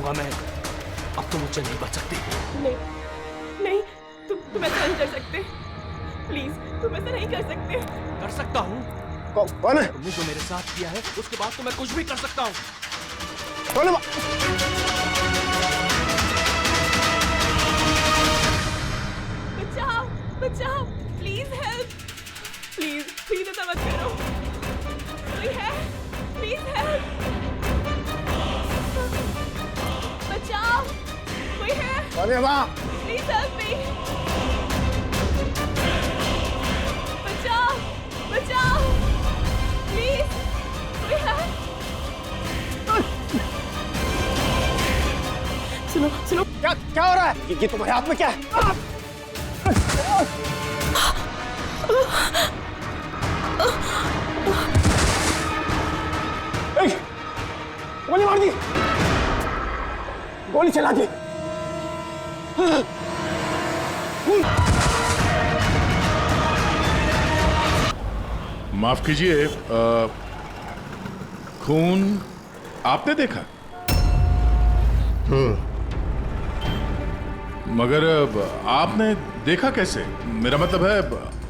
दूंगा मैं। अब तुम मुझसे नहीं बच सकती। नहीं नहीं, तुम ऐसा नहीं कर सकते। प्लीज, तुम ऐसा नहीं कर सकते। कर सकता हूँ। कौन है? तुमने जो मेरे साथ किया है उसके बाद तो मैं कुछ भी कर सकता हूँ। कौन है? बचाओ बचाओ, प्लीज हेल्प, प्लीज ऐसा मत करो। कोई है? प्लीज हेल्प, बचाओ, कोई है? कौन है वहाँ? प्लीज हेल्प मी, बचाओ बचाओ, प्लीज, कोई है? सुनो, क्या हो रहा है? ये तुम्हारे हाथ में क्या है? गोली मार दी, गोली चला दी। माफ कीजिए, खून आपने देखा? मगर आपने देखा कैसे? मेरा मतलब है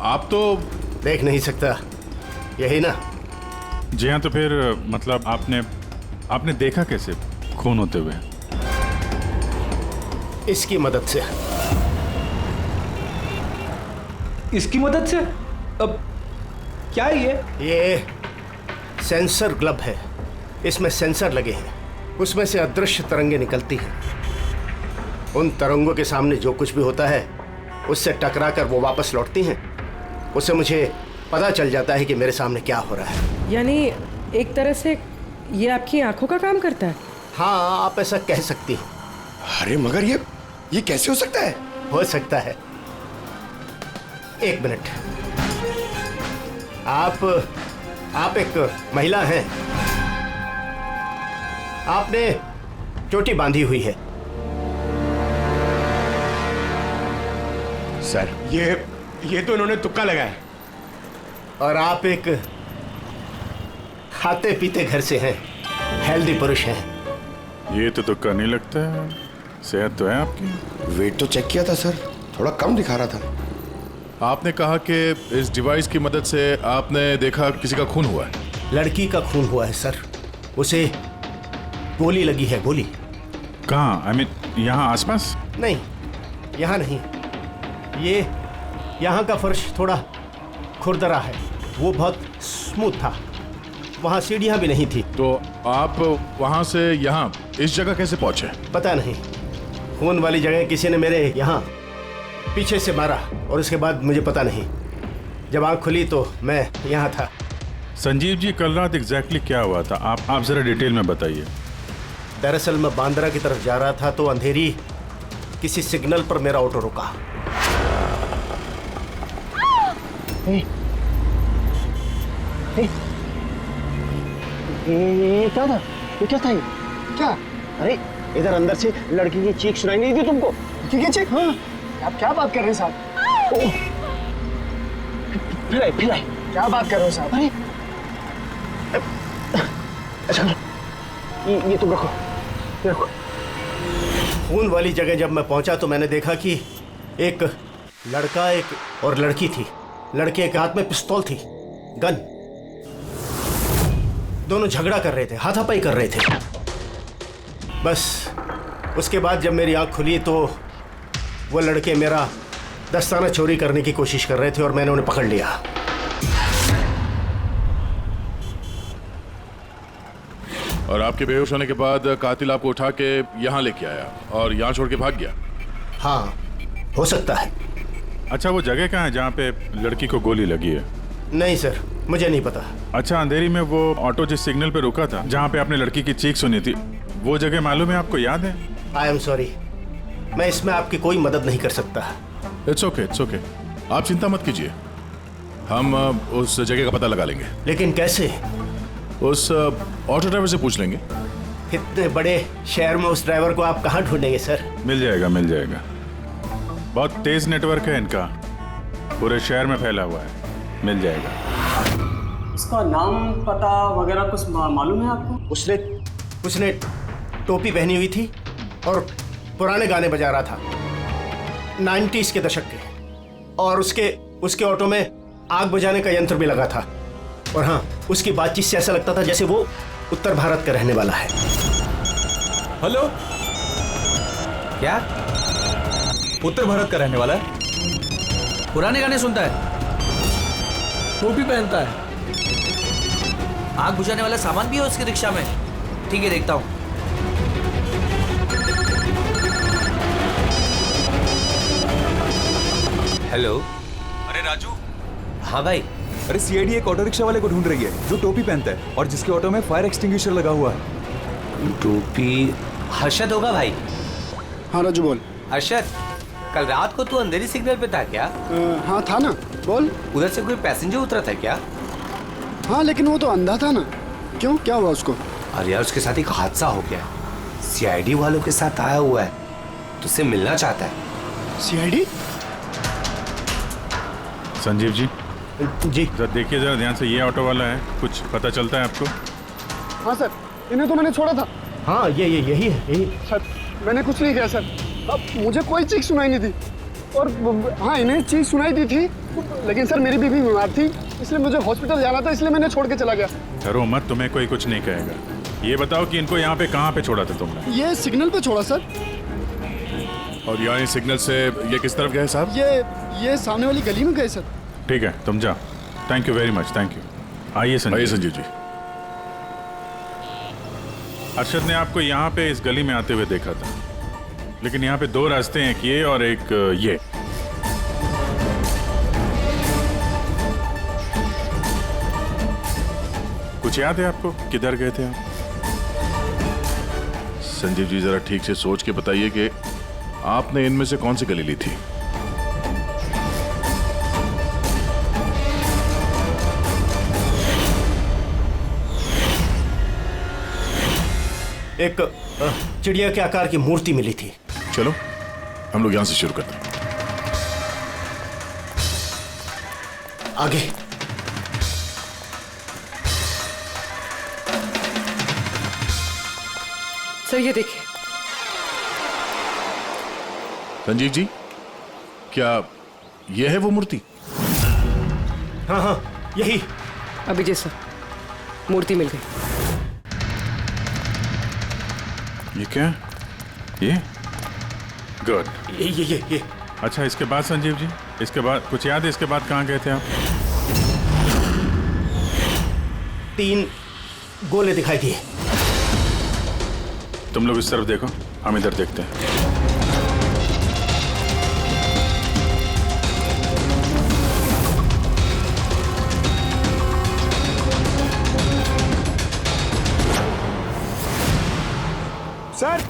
आप तो देख नहीं सकता, यही ना? जी हाँ, तो फिर मतलब आपने देखा कैसे खून होते हुए? इसकी मदद से। इसकी मदद से? अब क्या है ये सेंसर ग्लब है, इसमें सेंसर लगे हैं, उसमें से अदृश्य तरंगें निकलती हैं। उन तरंगों के सामने जो कुछ भी होता है उससे टकरा कर वो वापस लौटती हैं। उससे मुझे पता चल जाता है कि मेरे सामने क्या हो रहा है। यानी एक तरह से ये आपकी आंखों का काम करता है? हाँ, आप ऐसा कह सकती हैं। अरे मगर ये कैसे हो सकता है? हो सकता है। एक मिनट, आप एक महिला हैं, आपने चोटी बांधी हुई है। सर ये तो इन्होंने तुक्का लगाया। और आप एक खाते पीते घर से हैं, हेल्दी पुरुष हैं। ये तो तुक्का नहीं लगता है, सेहत तो है आपकी। वेट तो चेक किया था सर, थोड़ा कम दिखा रहा था। आपने कहा कि इस डिवाइस की मदद से आपने देखा किसी का खून हुआ है। लड़की का खून हुआ है सर, उसे गोली लगी है, गोली। कहाँ? आई मीन यहाँ आसपास? नहीं, यहाँ नहीं, ये यहाँ का फर्श थोड़ा खुरदरा है, वो बहुत स्मूथ था, वहाँ सीढ़ियाँ भी नहीं थी। तो आप वहां से यहाँ इस जगह कैसे पहुंचे? पता नहीं, खून वाली जगह किसी ने मेरे यहाँ पीछे से मारा और उसके बाद मुझे पता नहीं। जब आँख खुली तो मैं यहाँ था। संजीव जी, कल रात एग्जैक्टली क्या हुआ था? आप जरा डिटेल में बताइए। दरअसल मैं बांद्रा की तरफ जा रहा था तो अंधेरी किसी सिग्नल पर मेरा ऑटो रुका। ये क्या था? ये क्या था? ये क्या? अरे इधर अंदर से लड़की की चीख सुनाई नहीं दी तुमको? की चीख? हाँ। आप क्या बात कर रहे हैं साहब? फिर आए। क्या बात कर रहे हो साहब? अरे अच्छा, ये तुम रखो। खून वाली जगह जब मैं पहुंचा तो मैंने देखा कि एक लड़का और लड़की थी। लड़के के हाथ में पिस्तौल थी, गन। दोनों झगड़ा कर रहे थे, हाथापाई कर रहे थे। बस उसके बाद जब मेरी आंख खुली तो वो लड़के मेरा दस्ताना चोरी करने की कोशिश कर रहे थे और मैंने उन्हें पकड़ लिया। और आपके बेहोश होने के बाद कातिल आपको उठा के यहाँ लेके आया और यहाँ छोड़ के भाग गया? हाँ, हो सकता है। अच्छा, वो जगह कहाँ है जहाँ पे लड़की को गोली लगी है? नहीं सर, मुझे नहीं पता। अच्छा, अंधेरी में वो ऑटो जिस सिग्नल पे रुका था, जहाँ पे आपने लड़की की चीख सुनी थी, वो जगह मालूम है आपको? याद है? आई एम सॉरी, मैं इसमें आपकी कोई मदद नहीं कर सकता। It's okay. आप चिंता मत कीजिए, हम उस जगह का पता लगा लेंगे। लेकिन कैसे? उस ऑटो ड्राइवर से पूछ लेंगे। इतने बड़े शहर में उस ड्राइवर को आप कहाँ ढूंढेंगे सर? मिल जाएगा। बहुत तेज नेटवर्क है इनका, पूरे शहर में फैला हुआ है, मिल जाएगा। उसका नाम पता वगैरह कुछ मालूम है आपको? उसने टोपी पहनी हुई थी और पुराने गाने बजा रहा था, 90s के दशक के। और उसके ऑटो में आग बुझाने का यंत्र भी लगा था। और हाँ, उसकी बातचीत से ऐसा लगता था जैसे वो उत्तर भारत का रहने वाला है। हेलो, क्या? उत्तर भारत का रहने वाला है? पुराने गाने सुनता है, टोपी पहनता है। आग बुझाने वाला सामान भी है उसकी रिक्शा में। ठीक है, देखता हूँ। हेलो। अरे राजू। हाँ भाई। अरे सीआईडी एक ऑटो रिक्शा वाले को ढूंढ रही है जो टोपी पहनता है और जिसके ऑटो में फायर एक्सटिंग्विशर लगा हुआ है। टोपी हर्षद होगा भाई। हाँ राजू बोल। हर्षद, कल रात को तू अंधेरी सिग्नल पे था क्या? हाँ था ना, बोल। उधर से कोई पैसेंजर उतरा था क्या? हाँ लेकिन वो तो अंधा था ना। क्यों, क्या हुआ उसको? अरे यार, उसके साथ एक हादसा हो गया। सीआईडी वालों के साथ आया हुआ है, तुझसे मिलना चाहता है। सीआईडी? संजीव जी, जी जरा देखिए, जरा ध्यान से। ये ऑटो वाला है, कुछ पता चलता है आपको? हाँ सर, इन्हें तो मैंने छोड़ा था। हाँ, ये यही है, यही। सर मैंने कुछ नहीं किया सर। अब मुझे कोई चीख सुनाई नहीं थी। और हाँ, इन्हें चीख सुनाई दी थी, लेकिन सर मेरी बीवी बीमार थी, इसलिए मुझे हॉस्पिटल जाना था, इसलिए मैंने छोड़ के चला गया। डरो मत, तुम्हें कोई कुछ नहीं कहेगा। ये बताओ कि इनको यहाँ पे कहाँ पे छोड़ा था तुमने? ये सिग्नल पे छोड़ा सर। और यहाँ सिग्नल से ये किस तरफ गए साहब? ये सामने वाली गली में गए सर। ठीक है, तुम जाओ। Thank you very much, thank you. आइए संजीव जी। अरशद ने आपको यहाँ पे इस गली में आते हुए देखा था, लेकिन यहाँ पे दो रास्ते हैं, एक ये और एक ये। कुछ याद है आपको, किधर गए थे आप? संजीव जी, जरा ठीक से सोच के बताइए कि आपने इनमें से कौन सी गली ली थी? एक चिड़िया के आकार की मूर्ति मिली थी। चलो हम लोग यहां से शुरू करते हैं। आगे। सर ये देखिए। संजीव जी, क्या यह है वो मूर्ति? हाँ हाँ, यही। अभिजय सर, मूर्ति मिल गई। ये क्या? ये गुड। ये अच्छा, इसके बाद संजीव जी, इसके बाद कुछ याद है? इसके बाद कहाँ गए थे आप? 3 गोले दिखाई दिए। तुम लोग इस तरफ देखो, हम इधर देखते हैं। सर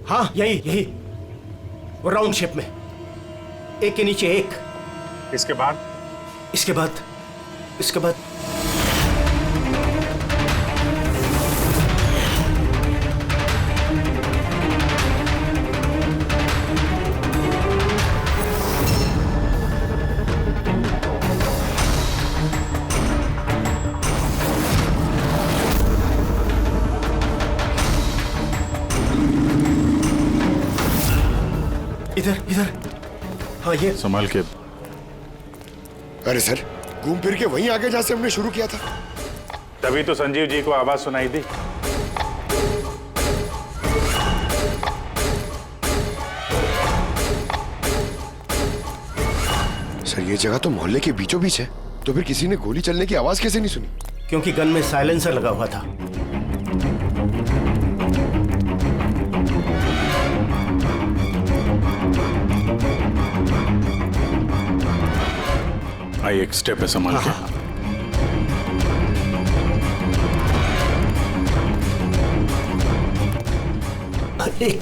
हाँ, यही वो राउंड शेप में, एक के नीचे एक। इसके बाद इसके बाद इधर। हाँ, ये संभाल के। अरे सर, घूम फिर के वहीं आगे जहां से हमने शुरू किया था। तभी तो संजीव जी को आवाज सुनाई दी। सर ये जगह तो मोहल्ले के बीचों बीच है, तो फिर किसी ने गोली चलने की आवाज कैसे नहीं सुनी? क्योंकि गन में साइलेंसर लगा हुआ था। आई, एक स्टेप है, संभाल के। एक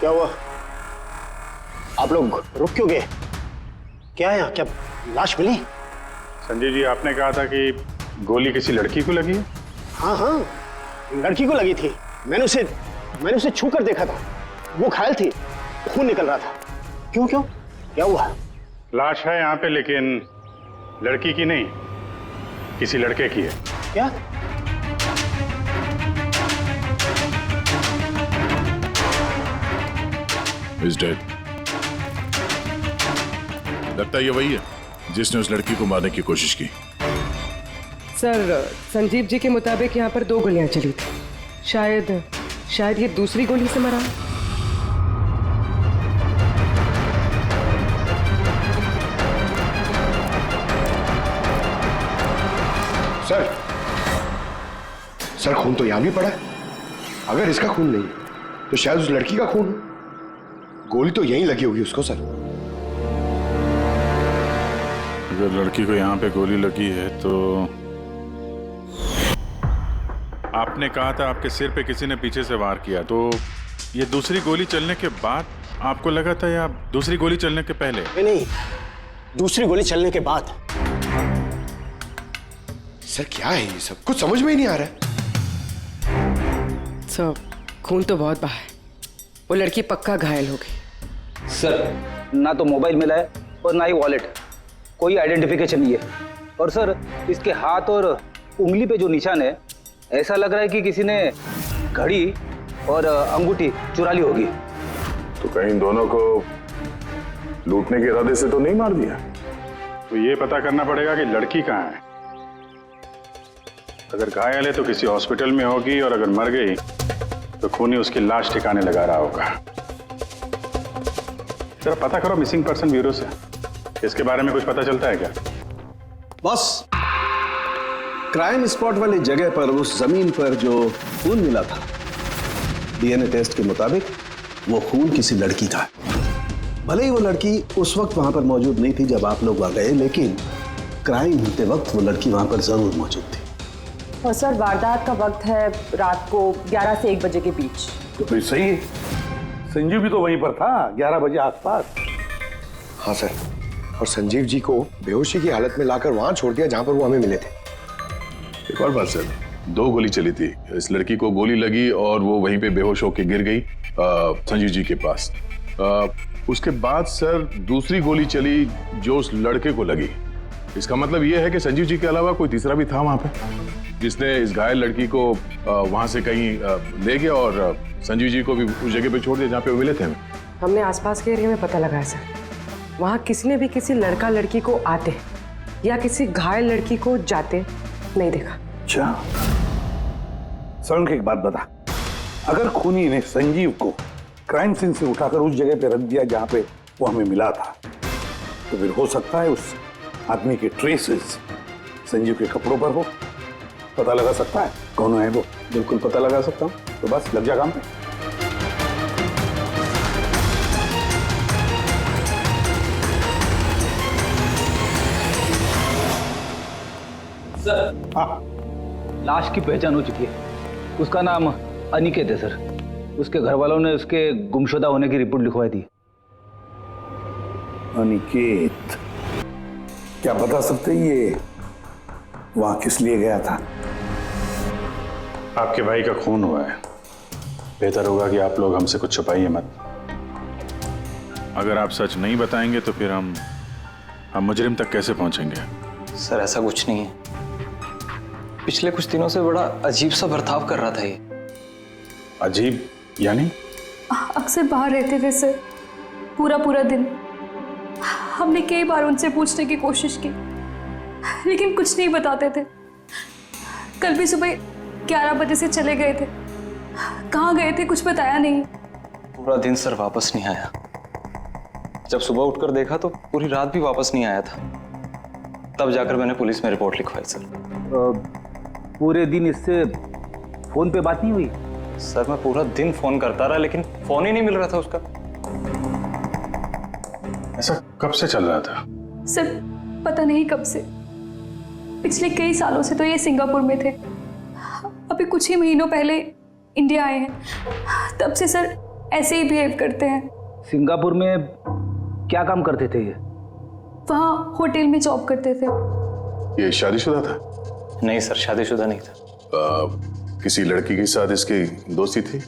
क्या हुआ? आप लोग रुक क्यों गए? क्या है? क्या लाश मिली? संजय जी, आपने कहा था कि गोली किसी लड़की को लगी है। हाँ हाँ, लड़की को लगी थी। मैंने उसे छू कर देखा था। वो घायल थी, खून निकल रहा था। क्यों क्यों, क्या हुआ? लाश है यहाँ पे, लेकिन लड़की की नहीं, किसी लड़के की है। क्या? Is dead. लगता है ये वही है जिसने उस लड़की को मारने की कोशिश की। सर, संजीव जी के मुताबिक यहाँ पर 2 गोलियां चली थी। शायद ये दूसरी गोली से मरा। सर खून तो यहां भी पड़ा है। अगर इसका खून नहीं तो शायद उस लड़की का खून हो। गोली तो यहीं लगी होगी उसको। सर, अगर लड़की को यहाँ पे गोली लगी है तो आपने कहा था आपके सिर पे किसी ने पीछे से वार किया, तो ये दूसरी गोली चलने के बाद आपको लगा था या दूसरी गोली चलने के पहले? नहीं, दूसरी गोली चलने के बाद। सर क्या है ये सब? कुछ समझ में ही नहीं आ रहा है। सर, खून तो बहुत बहा है। वो लड़की पक्का घायल हो गई। सर, ना तो मोबाइल मिला है और ना ही वॉलेट। कोई आइडेंटिफिकेशन नहीं है। और सर, इसके हाथ और उंगली पे जो निशान है, ऐसा लग रहा है कि किसी ने घड़ी और अंगूठी चुरा ली होगी। तो कहीं दोनों को लूटने के इरादे से तो नहीं मार दिया? तो ये पता करना पड़ेगा कि लड़की कहाँ है। अगर घायल है तो किसी हॉस्पिटल में होगी, और अगर मर गई तो खूनी उसकी लाश ठिकाने लगा रहा होगा। जरा पता करो मिसिंग पर्सन ब्यूरो से, इसके बारे में कुछ पता चलता है क्या? बस क्राइम स्पॉट वाली जगह पर, उस जमीन पर जो खून मिला था, डीएनए टेस्ट के मुताबिक वो खून किसी लड़की का है। भले ही वो लड़की उस वक्त वहां पर मौजूद नहीं थी जब आप लोग वहां गए, लेकिन क्राइम होते वक्त वो लड़की वहां पर जरूर मौजूद थी। और सर, वारदात का वक्त है रात को 11 से 1 बजे के बीच। तो फिर सही है, संजीव भी तो वहीं पर था 11 बजे आसपास। हाँ सर, और संजीव जी को बेहोशी की हालत में लाकर वहां छोड़ दिया जहां पर वो हमें मिले थे। एक और बात सर, 2 गोली चली थी। इस लड़की को गोली लगी और वो वहीं पे बेहोश होकर गिर गई संजीव जी के पास। उसके बाद सर दूसरी गोली चली जो उस लड़के को लगी। इसका मतलब ये है कि संजीव जी के अलावा कोई तीसरा भी था वहां पे, जिसने इस घायल लड़की को वहां से कहीं ले गया और संजीव जी को भी उस जगह पे छोड़ दिया जहाँ पे वो मिले थे। हमने आसपास के एरिया में पता लगाया सर, वहाँ किसी ने भी किसी लड़का लड़की को आते या किसी घायल लड़की को जाते नहीं देखा। अच्छा सर, एक बात बता, अगर खूनी ने संजीव को क्राइम सीन से उठाकर उस जगह पे रख दिया जहाँ पे वो हमें मिला था, तो फिर हो सकता है उस आदमी के ट्रेसेस संजीव के कपड़ों पर हो। पता लगा सकता है कौन है वो? बिल्कुल पता लगा सकता हूँ। तो बस लग जा काम पे। सर, हाँ, लाश की पहचान हो चुकी है। उसका नाम अनिकेत है सर। उसके घर वालों ने उसके गुमशुदा होने की रिपोर्ट लिखवाई थी। अनिकेत, क्या बता सकते ये वहां किस लिए गया था? आपके भाई का खून हुआ है, बेहतर होगा कि आप लोग हमसे कुछ छुपाइए मत। अगर आप सच नहीं बताएंगे तो फिर हम मुजरिम तक कैसे पहुंचेंगे? सर, ऐसा कुछ नहीं है। पिछले कुछ दिनों से बड़ा अजीब सा बर्ताव कर रहा था ये। अजीब यानी? अक्सर बाहर रहते थे सर, पूरा दिन। हमने कई बार उनसे पूछने की कोशिश की, लेकिन कुछ नहीं बताते थे। कल भी सुबह 11 बजे से चले गए थे। कहाँ गए थे कुछ बताया नहीं। पूरा दिन सर वापस नहीं आया। जब सुबह उठकर देखा तो पूरी रात भी वापस नहीं आया था। तब जाकर मैंने पुलिस में रिपोर्ट लिखवाई सर। पूरे दिन इससे फोन पे बात नहीं हुई? सर, मैं पूरा दिन फोन करता रहा, लेकिन फोन ही नहीं मिल रहा था उसका। ऐसा कब से चल रहा था? सर, पता नहीं कब से। पिछले कई सालों से तो ये सिंगापुर में थे। अभी कुछ ही महीनों पहले इंडिया आए हैं। तब से सर ऐसे ही बिहेव करते हैं। सिंगापुर में क्या काम करते थे ये? वहाँ होटल में जॉब करते थे। ये शादीशुदा था? नहीं सर, शादीशुदा नहीं था। किसी लड़की के साथ इसकी दोस्ती थी?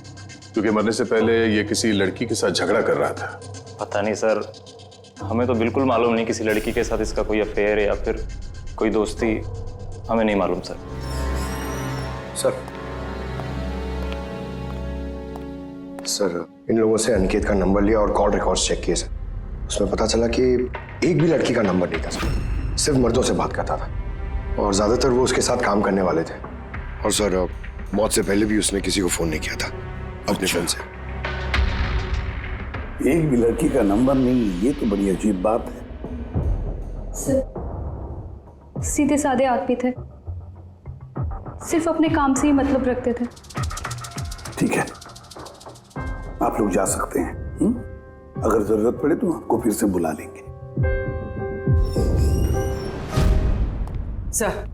क्योंकि मरने से पहले ये किसी लड़की के साथ झगड़ा कर रहा था। पता नहीं सर, हमें तो बिल्कुल मालूम नहीं किसी लड़की के साथ इसका कोई अफेयर या फिर कोई दोस्ती, हमें नहीं मालूम सर। सर इन लोगों से अनिकेत का नंबर लिया और कॉल रिकॉर्ड्स चेक किए सर। उसमें पता चला कि एक भी लड़की का नंबर नहीं था सर, सिर्फ मर्दों से बात करता था और ज्यादातर वो उसके साथ काम करने वाले थे। और सर मौत से पहले भी उसने किसी को फोन नहीं किया था अपने फोन से। एक भी लड़की का नंबर नहीं, ये तो बड़ी अजीब बात है। सर सीधे साधे आदमी थे, सिर्फ अपने काम से ही मतलब रखते थे। ठीक है, आप लोग जा सकते हैं। अगर जरूरत पड़े तो आपको फिर से बुला लेंगे। सर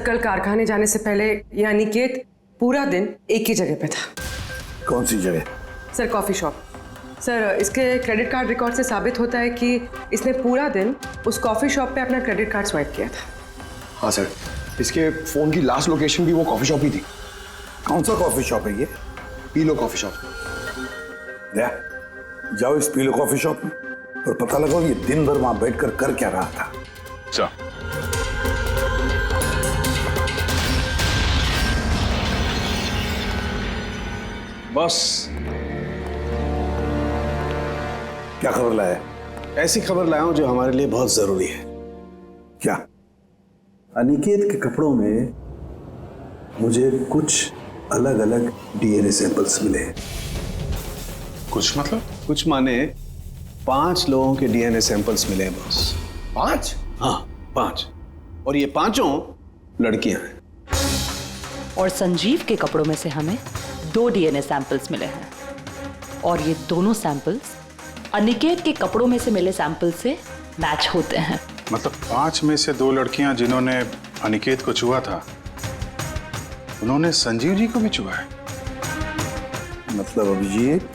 कल कारखाने जाने से पहले ये अनिकेत पूरा दिन एक ही जगह पे था। कौन सी जगह? Sir coffee shop. सर इसके क्रेडिट कार्ड रिकॉर्ड से साबित होता है कि इसने पूरा दिन उस कॉफी शॉप पे अपना क्रेडिट कार्ड स्वाइप किया था। हाँ सर, इसके फोन की लास्ट लोकेशन भी वो कॉफी शॉप ही थी। कौन सा कॉफी शॉप है ये? पीलो कॉफी शॉप। जाओ इस पीलो कॉफी शॉप में और पता लगाओ ये दिन भर वहां बैठकर कर क्या रहा था। अच्छा, बस क्या खबर लाया? ऐसी खबर लाया हूं जो हमारे लिए बहुत जरूरी है। क्या? अनिकेत के कपड़ों में मुझे कुछ अलग अलग डीएनए सैंपल्स मिले हैं। कुछ मतलब? कुछ माने 5 लोगों के डीएनए सैंपल्स मिले हैं बॉस। 5? हाँ 5, और ये 5 लड़कियां हैं। और संजीव के कपड़ों में से हमें 2 डीएनए सैंपल्स मिले हैं और ये दोनों सैंपल्स अनिकेत के कपड़ों में से मिले सैंपल से मैच होते हैं। मतलब 5 में से 2 लड़कियां जिन्होंने अनिकेत को छुआ था, उन्होंने संजीव जी को भी छुआ है। मतलब अभिजीत,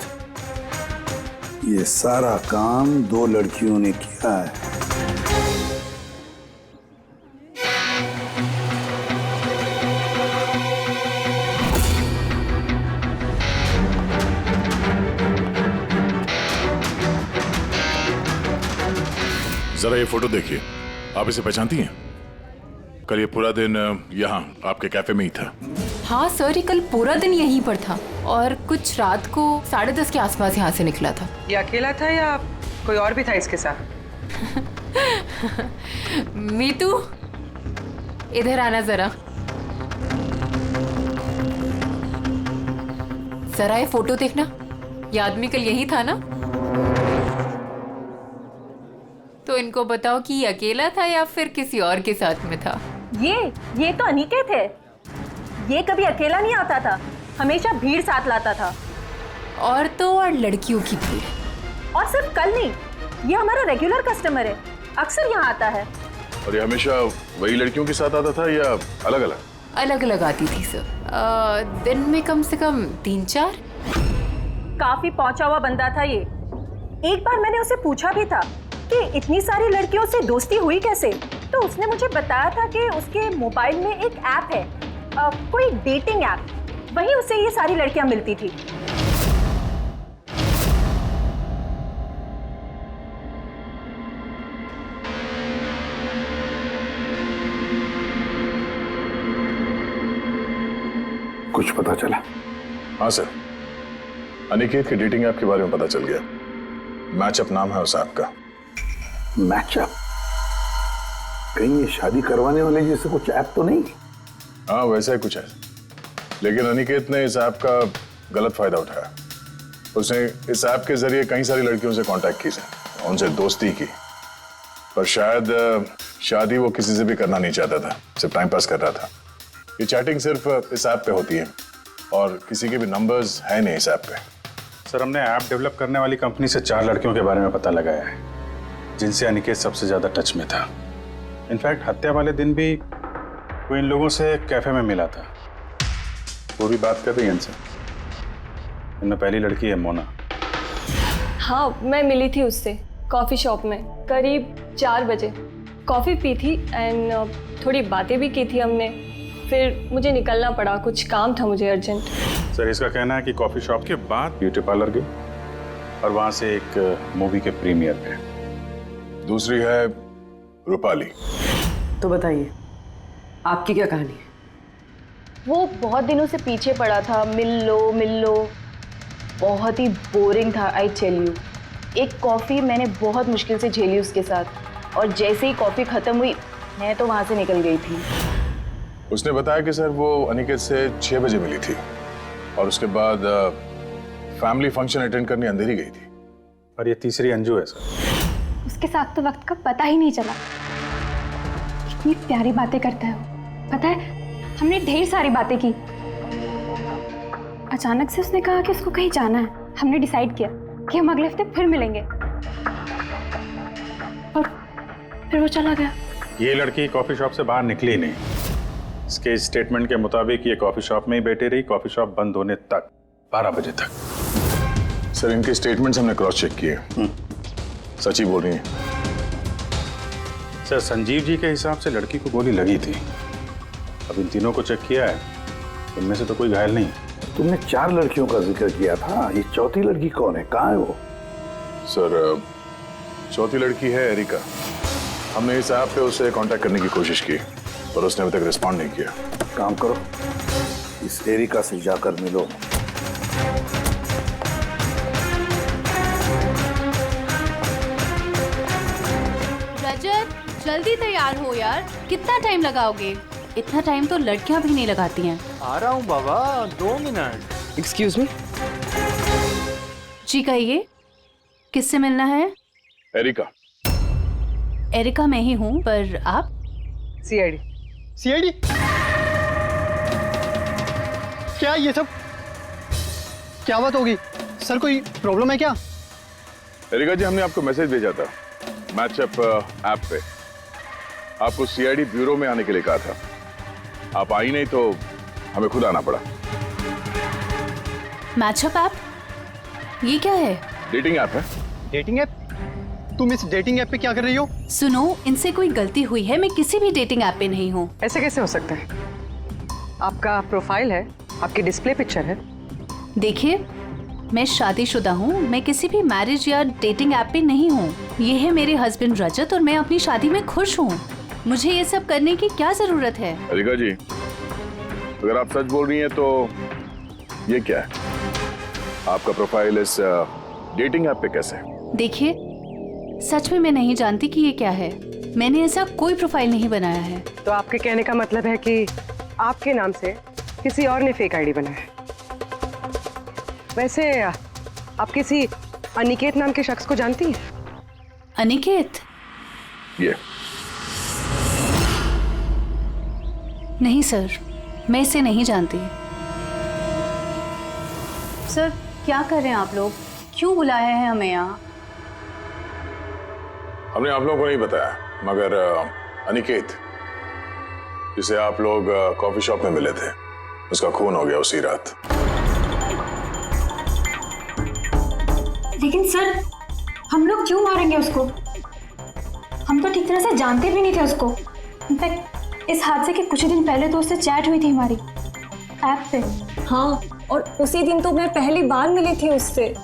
ये सारा काम 2 लड़कियों ने किया है। जरा ये फोटो देखिए, आप इसे पहचानती हैं? कल ये पूरा दिन यहाँ आपके कैफे में ही था। हाँ सर, ये कल पूरा दिन यहीं पर था और कुछ रात को 10:30 के आसपास यहाँ से निकला था। ये अकेला था या कोई और भी था इसके साथ? मीतू, इधर आना जरा। जरा ये फोटो देखना, ये आदमी कल यही था ना? तो इनको बताओ कि ये अकेला था या फिर किसी और के साथ में था। ये तो अनिकेत है। ये कभी अकेला नहीं आता था, हमेशा भीड़ साथ लाता था। और तो और लड़कियों की भीड़। और सिर्फ कल नहीं, ये हमारा रेगुलर कस्टमर है, अक्सर यहाँ आता है। और ये हमेशा वही लड़कियों के साथ आता था या अलग अलग? अलग अलग आती थी सर, दिन में कम से कम 3-4। काफी पहुंचा हुआ बंदा था ये। एक बार मैंने उसे पूछा भी था कि इतनी सारी लड़कियों से दोस्ती हुई कैसे, तो उसने मुझे बताया था कि उसके मोबाइल में एक ऐप है, कोई डेटिंग ऐप, वहीं उसे ये सारी लड़कियां मिलती थी। कुछ पता चला? हाँ सर, अनिकेत के डेटिंग ऐप के बारे में पता चल गया। मैचअप नाम है उस ऐप का। मैचअप? कहीं ये शादी करवाने वाले जैसे कुछ ऐप तो नहीं? हाँ वैसा ही कुछ है, लेकिन अनिकेत ने इस ऐप का गलत फायदा उठाया। उसने इस ऐप के जरिए कई सारी लड़कियों से कांटेक्ट की, उनसे दोस्ती की, पर शायद शादी वो किसी से भी करना नहीं चाहता था, सिर्फ टाइम पास कर रहा था। ये चैटिंग सिर्फ इस ऐप पे होती है और किसी के भी नंबर्स है नहीं इस ऐप पे। सर हमने ऐप डेवलप करने वाली कंपनी से 4 लड़कियों के बारे में पता लगाया है जिनसे अनिकेत सबसे ज्यादा टच में था। इनफैक्ट हत्या वाले दिन भी वो इन लोगों से कैफे में मिला था। वो भी बात कर रही है इनसे। इनमें पहली लड़की है मोना। हाँ, मैं मिली थी उससे कॉफ़ी शॉप में करीब 4 बजे। कॉफ़ी पी थी एंड थोड़ी बातें भी की थी हमने। फिर मुझे निकलना पड़ा, कुछ काम था मुझे अर्जेंट। सर इसका कहना है कि कॉफी शॉप के बाद ब्यूटी पार्लर गई और वहां से एक मूवी के प्रीमियर पे। दूसरी है रूपाली। तो बताइए आपकी क्या कहानी है? वो बहुत दिनों से पीछे पड़ा था, मिल लो। बहुत ही बोरिंग था, आई टेल यू। एक कॉफ़ी मैंने बहुत मुश्किल से झेली उसके साथ, और जैसे ही कॉफ़ी ख़त्म हुई मैं तो वहाँ से निकल गई थी। उसने बताया कि सर वो अनिकेत से 6 बजे मिली थी और उसके बाद फैमिली फंक्शन अटेंड करने अंधेरी गई थी। और ये तीसरी अंजू है सर। उसके साथ तो वक्त का पता ही नहीं चला। कितनी प्यारी बातें करता है वो। पता है, हमने ढेर सारी बातें की। अचानक से उसने कहा कि उसको कहीं जाना है। हमने डिसाइड किया कि हम अगले हफ्ते फिर मिलेंगे, और फिर वो चला गया। ये लड़की कॉफी शॉप से बाहर निकली नहीं। इसके स्टेटमेंट के मुताबिक ये कॉफी शॉप में ही बैठी रही, कॉफी शॉप बंद होने तक, 12 बजे तक। सर इनके स्टेटमेंट्स हमने क्रॉस चेक किए, सच ही बोल रही हैं। सर संजीव जी के हिसाब से लड़की को गोली लगी थी। अब इन तीनों को चेक किया है, इनमें से तो कोई घायल नहीं। तुमने 4 लड़कियों का जिक्र किया था, ये चौथी लड़की कौन है, कहाँ है वो? सर चौथी लड़की है एरिका। हमने इस ऐप पे उसे कांटेक्ट करने की कोशिश की पर उसने अभी तक रिस्पॉन्ड नहीं किया। काम करो, इस एरिका से जाकर मिलो। रजत जल्दी तैयार हो यार, कितना टाइम लगाओगे? इतना टाइम तो लड़कियां भी नहीं लगाती हैं। आ रहा हूँ बाबा, 2 मिनट। Excuse me. जी कहिए, किससे मिलना है? एरिका। एरिका मैं ही हूँ, पर आप? सीआईडी? क्या ये सब? क्या बात होगी सर, कोई प्रॉब्लम है क्या? एरिका जी, हमने आपको मैसेज भेजा था मैचअप ऐप पे। आपको सीआईडी ब्यूरो में आने के लिए कहा था। आप आई नहीं तो हमें खुद आना पड़ा। Matchup app? ये क्या है? डेटिंग ऐप है। Dating app? तुम इस डेटिंग ऐप पे क्या कर रही हो? सुनो, इनसे कोई गलती हुई है, मैं किसी भी डेटिंग ऐप पे नहीं हूँ। ऐसे कैसे हो सकता है? आपका प्रोफाइल है, आपकी डिस्प्ले पिक्चर है। देखिए, मैं शादीशुदा हूँ, मैं किसी भी मैरिज या डेटिंग ऐप पे नहीं हूँ। ये है मेरे हस्बैंड रजत और मैं अपनी शादी में खुश हूँ। मुझे ये सब करने की क्या जरूरत है? एरिका जी, अगर आप सच बोल रही हैं तो ये क्या है? आपका प्रोफाइल इस डेटिंग ऐप पे कैसे? देखिए, सच में मैं नहीं जानती कि ये क्या है। मैंने ऐसा कोई प्रोफाइल नहीं बनाया है। तो आपके कहने का मतलब है कि आपके नाम से किसी और ने फेक आईडी बनाया है। वैसे आप किसी अनिकेत नाम के शख्स को जानती हैं? अनिकेत? ये नहीं सर, मैं इसे नहीं जानती। सर क्या कर रहे हैं आप लोग? क्यों बुलाए हैं हमें यहाँ? हमने आप लोगों को नहीं बताया, मगर अनिकेत जिसे आप लोग कॉफी शॉप में मिले थे, उसका खून हो गया उसी रात। लेकिन सर, हम लोग क्यों मारेंगे उसको? हम तो ठीक तरह से जानते भी नहीं थे उसको। इनफैक्ट इस हादसे के कुछ दिन पहले तो उससे चैट हुई थी हमारी ऐप पे। हाँ, और उसी दिन तो मैं पहली बार मिली थी उससे।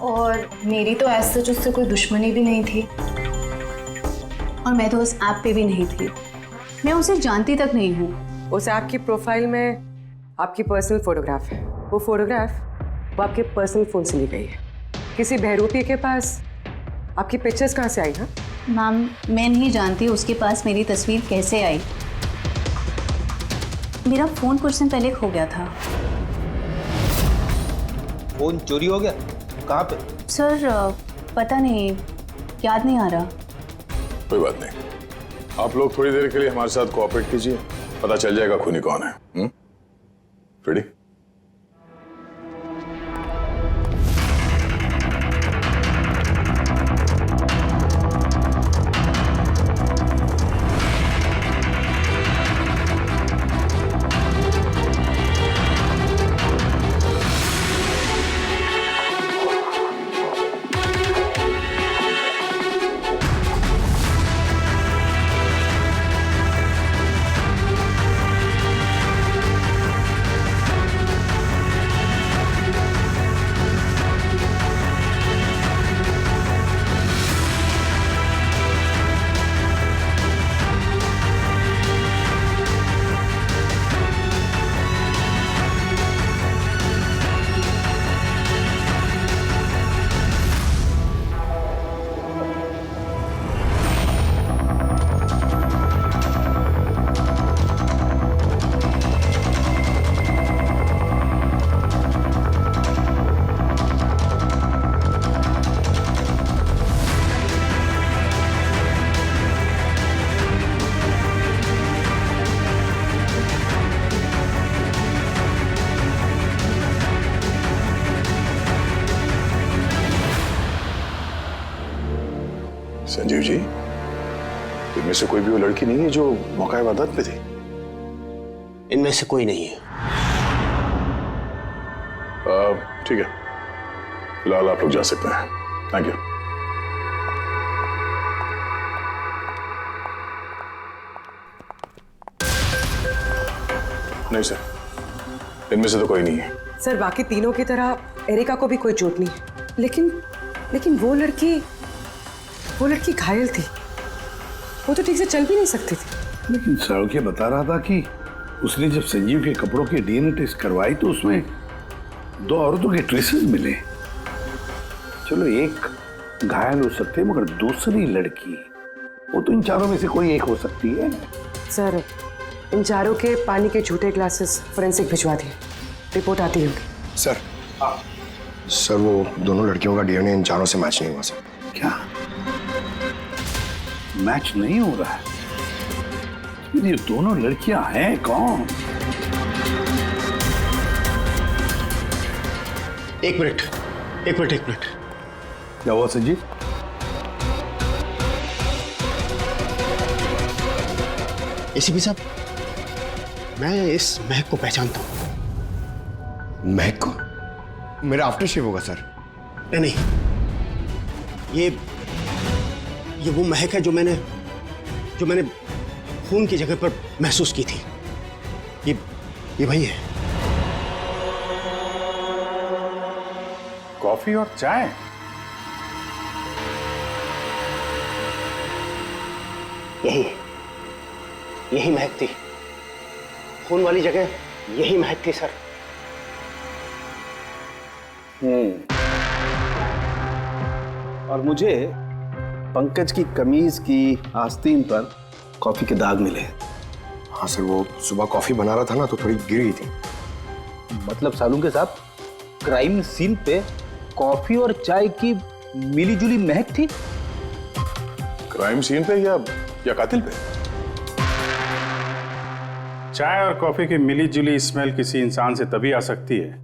और मेरी तो ऐसे उससे कोई दुश्मनी भी नहीं थी, और मैं तो उस ऐप पे भी नहीं थी। मैं उसे जानती तक नहीं हूँ। उस ऐप की प्रोफाइल में आपकी पर्सनल फोटोग्राफ है। वो फोटोग्राफ वो आपके पर्सनल फोन से ली गई है। किसी बहरूपी के पास आपकी पिक्चर्स कहाँ से आई? हाँ मैम, मैं नहीं जानती उसके पास मेरी तस्वीर कैसे आई। मेरा फ़ोन कुछ दिन पहले खो गया था। फोन चोरी हो गया? कहाँ पे? सर पता नहीं, याद नहीं आ रहा। कोई बात नहीं, आप लोग थोड़ी देर के लिए हमारे साथ कोऑपरेट कीजिए, पता चल जाएगा खूनी कौन है। रेडी? संजीव जी, इनमें से कोई भी वो लड़की नहीं है जो मौका वारदात पे थी? इनमें से कोई नहीं है। ठीक है, फिलहाल आप लोग जा सकते हैं। Thank you. नहीं सर, इनमें से तो कोई नहीं है। सर बाकी तीनों की तरह एरिका को भी कोई चोट नहीं है, लेकिन वो लड़की घायल थी। वो तो ठीक से चल भी नहीं सकती थी। लेकिन सौरभ बता रहा था कि उसने जब संजीव के कपड़ों के डीएनए टेस्ट करवाई तो उसमें 2 औरतों के ट्रेसेस मिले। चलो एक घायल हो सकते हैं, मगर दूसरी लड़की वो तो इन चारों में से कोई एक हो सकती है। सर इन चारों के पानी के झूठे ग्लासेस फोरेंसिक भिजवा दिए, रिपोर्ट आती होगी। सर वो दोनों लड़कियों का डीएनए इन चारों से मैच नहीं हुआ सर। क्या मैच नहीं हो रहा है? ये दोनों लड़कियां हैं कौन? एक मिनट। क्या हुआ संजीव? एसीपी साहब, मैं इस महक को पहचानता हूं। महक को? मेरा आफ्टर शेव होगा सर। नहीं, ये वो महक है जो मैंने खून की जगह पर महसूस की थी। ये वही है। कॉफी और चाय? यही महक थी। खून वाली जगह यही महक थी सर। और मुझे पंकज की कमीज की आस्तीन पर कॉफी के दाग मिले। हाँ सर, वो सुबह कॉफी बना रहा था ना तो थोड़ी गिर गई थी। मतलब सालुंके साहब, क्राइम सीन पे कॉफी और चाय की मिलीजुली महक थी? क्राइम सीन पे या कातिल पे? चाय और कॉफी की मिली जुली स्मेल किसी इंसान से तभी आ सकती है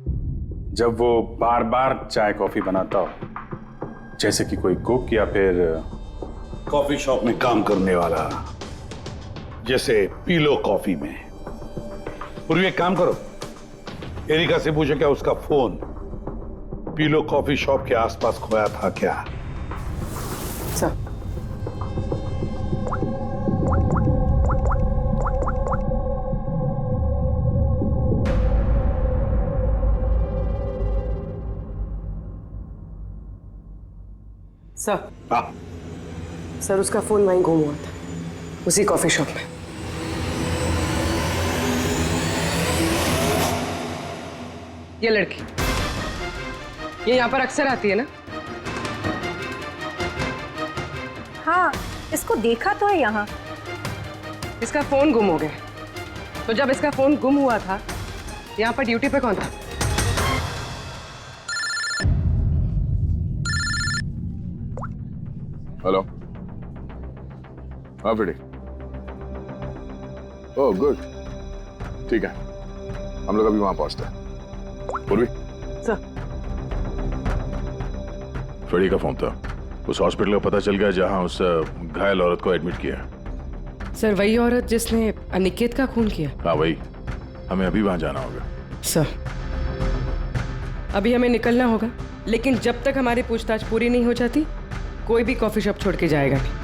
जब वो बार बार चाय कॉफी बनाता हो, जैसे कि कोई कुक या फिर कॉफी शॉप में काम करने वाला, जैसे पीलो कॉफी में। पूर्वी एक काम करो, एरिका से पूछो क्या उसका फोन पीलो कॉफी शॉप के आसपास खोया था क्या? सर सर उसका फोन वहीं गुम हुआ था, उसी कॉफी शॉप में। ये लड़की ये यहाँ पर अक्सर आती है ना? हाँ, इसको देखा तो है यहाँ। इसका फोन गुम हो गया, तो जब इसका फोन गुम हुआ था यहाँ पर ड्यूटी पे कौन था? हेलो। हाँ बेटी। ओह गुड, ठीक है, हम लोग अभी वहां पहुंचते हैं। पूर्वी सर। फ्रेडी का फोन था, उस हॉस्पिटल का पता चल गया जहां उस घायल औरत को एडमिट किया। सर वही औरत जिसने अनिकेत का खून किया? हाँ वही, हमें अभी वहां जाना होगा। सर अभी हमें निकलना होगा, लेकिन जब तक हमारी पूछताछ पूरी नहीं हो जाती कोई भी कॉफी शॉप छोड़ के जाएगा नहीं।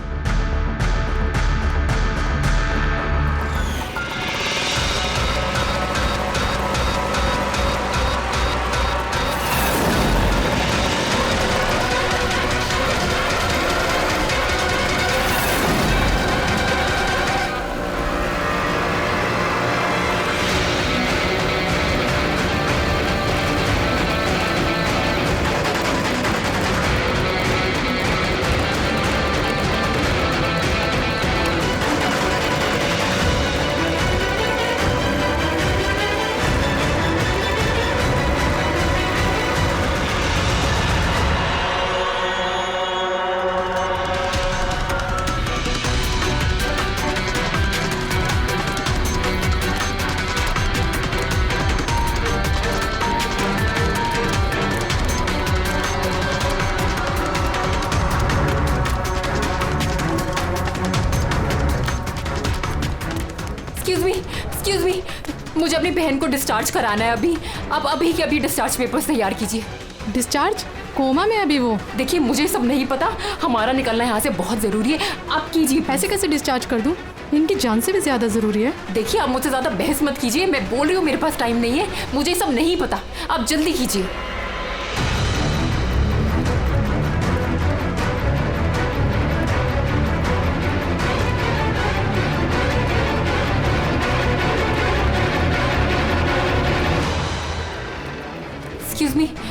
एक्सक्यूज मी, मुझे अपनी बहन को डिस्चार्ज कराना है अभी। आप अभी के अभी डिस्चार्ज पेपर्स तैयार कीजिए। डिस्चार्ज? कोमा में अभी वो? देखिए मुझे सब नहीं पता, हमारा निकलना यहाँ से बहुत जरूरी है, आप कीजिए। ऐसे कैसे डिस्चार्ज कर दूं? इनकी जान से भी ज्यादा जरूरी है। देखिए आप मुझसे ज्यादा बहस मत कीजिए, मैं बोल रही हूँ मेरे पास टाइम नहीं है, मुझे सब नहीं पता, आप जल्दी कीजिए।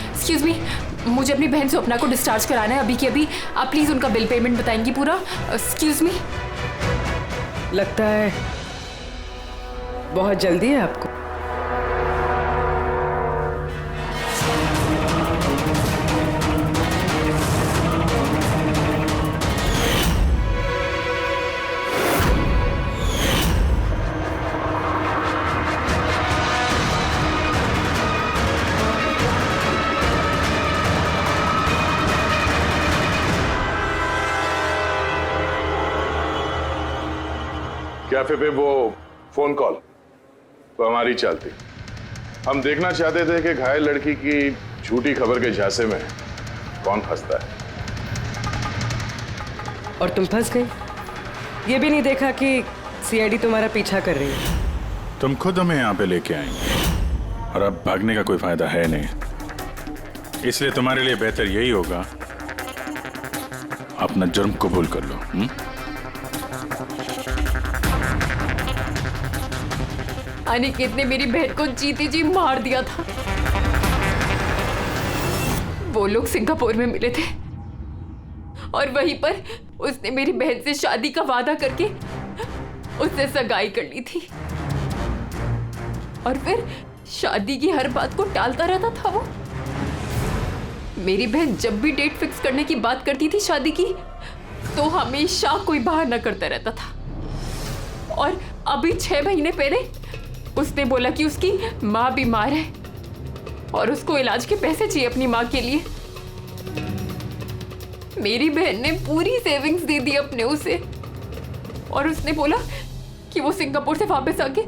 एक्सक्यूज मी, मुझे अपनी बहन स्वप्ना को डिस्चार्ज कराना है अभी के अभी। आप प्लीज उनका बिल पेमेंट बताएंगी पूरा। Excuse me. लगता है बहुत जल्दी है आपको। कैफे पे वो फोन कॉल वो हमारी चलती। हम देखना चाहते थे कि घायल लड़की की झूठी खबर के झांसे में कौन फंसता है। और तुम फंस गई। ये भी नहीं देखा कि सीआईडी तुम्हारा पीछा कर रही है। तुम खुद हमें यहाँ पे लेके आएंगे और अब भागने का कोई फायदा है नहीं, इसलिए तुम्हारे लिए बेहतर यही होगा अपना जुर्म कबूल कर लो। अनिकेत ने मेरी बहन को जीती जी मार दिया था। वो लोग सिंगापुर में मिले थे और वहीं पर उसने मेरी बहन से शादी का वादा करके उससे सगाई कर ली थी और फिर शादी की हर बात को टालता रहता था वो। मेरी बहन जब भी डेट फिक्स करने की बात करती थी शादी की तो हमेशा कोई बहाना करता रहता था। और अभी 6 महीने पहले उसने बोला कि उसकी माँ बीमार है और उसको इलाज के पैसे चाहिए अपनी माँ के लिए। मेरी बहन ने पूरी सेविंग्स दे दी अपने उसे और उसने बोला कि वो सिंगापुर से वापस आके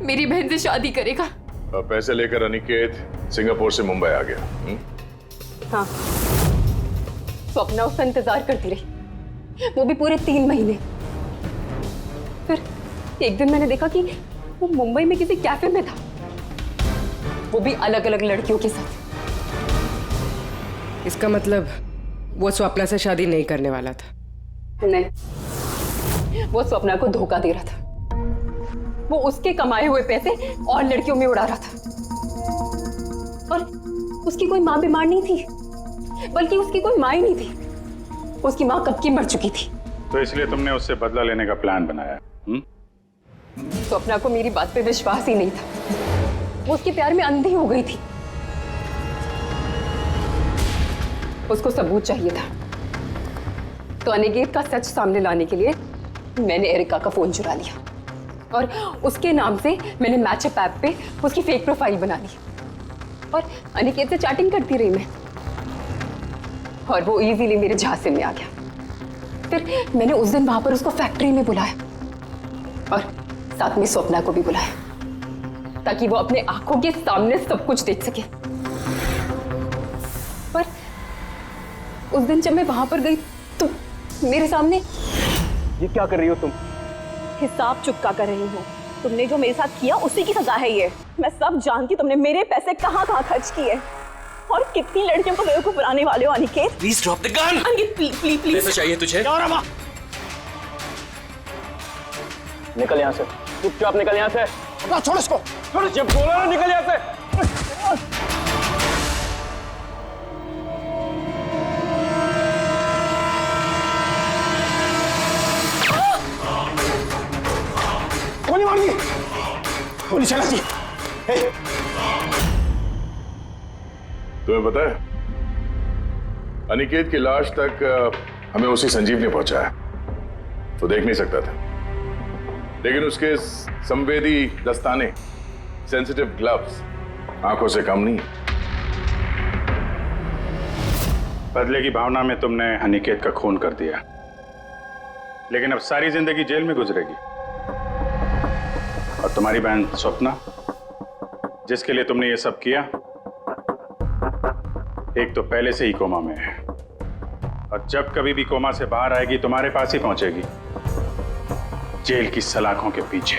मेरी बहन से शादी करेगा। पैसे लेकर अनिकेत सिंगापुर से मुंबई आ गया। हाँ, स्वप्ना उसका इंतजार करती रही, वो भी पूरे 3 महीने। फिर एक दिन मैंने देखा कि वो मुंबई में किसी कैफे में था, वो भी अलग अलग लड़कियों के साथ। इसका मतलब वो स्वप्ना से शादी नहीं करने वाला था। नहीं, वो स्वप्ना को धोखा दे रहा था। वो उसके कमाए हुए पैसे और लड़कियों में उड़ा रहा था। और उसकी कोई माँ बीमार नहीं थी, बल्कि उसकी कोई माँ ही नहीं थी। उसकी माँ कब की मर चुकी थी। तो इसलिए तुमने उससे बदला लेने का प्लान बनाया। स्वप्ना को मेरी बात पे विश्वास ही नहीं था, वो उसके प्यार में अंधी हो गई थी। उसको सबूत चाहिए था, तो अनिकेत का सच सामने लाने के लिए मैंने एरिका का फोन चुरा लिया और उसके नाम से मैंने मैचअप ऐप पे उसकी फेक प्रोफाइल बना ली और अनिकेत से चैटिंग करती रही मैं, और वो इजीली मेरे झांसे में आ गया। फिर मैंने उस दिन वहां पर उसको फैक्ट्री में बुलाया और साथ में स्वप्ना को भी बुलाया ताकि वो अपने आंखों के सामने सब कुछ देख सके। पर उस दिन जब मैं वहां पर गई तो मेरे सामने। ये क्या कर रही हो तुम? हिसाब चुका कर रही हूँ। तुमने जो मेरे साथ किया उसी की सजा है ये। मैं सब जानती, तुमने मेरे पैसे कहाँ कहाँ खर्च किए और कितनी लड़कियों को बेवकूफ बनाने वाले हो Aniket. Please drop the gun. Aniket please please please. पैसा चाहिए तुझे? निकल यहाँ से, चुपचाप निकल यहाँ से। छोड़ इसको, छोड़, जब बोला ना निकल यहाँ से। गोली मार दी, गोली चला दी। तुम्हें पता है अनिकेत की लाश तक हमें उसी संजीव ने पहुंचाया। तो देख नहीं सकता था, लेकिन उसके संवेदी दस्ताने, सेंसिटिव ग्लव्स आंखों से कम नहीं। बदले की भावना में तुमने अनिकेत का खून कर दिया, लेकिन अब सारी जिंदगी जेल में गुजरेगी। और तुम्हारी बहन स्वप्ना, जिसके लिए तुमने ये सब किया, एक तो पहले से ही कोमा में है और जब कभी भी कोमा से बाहर आएगी तुम्हारे पास ही पहुंचेगी, जेल की सलाखों के पीछे।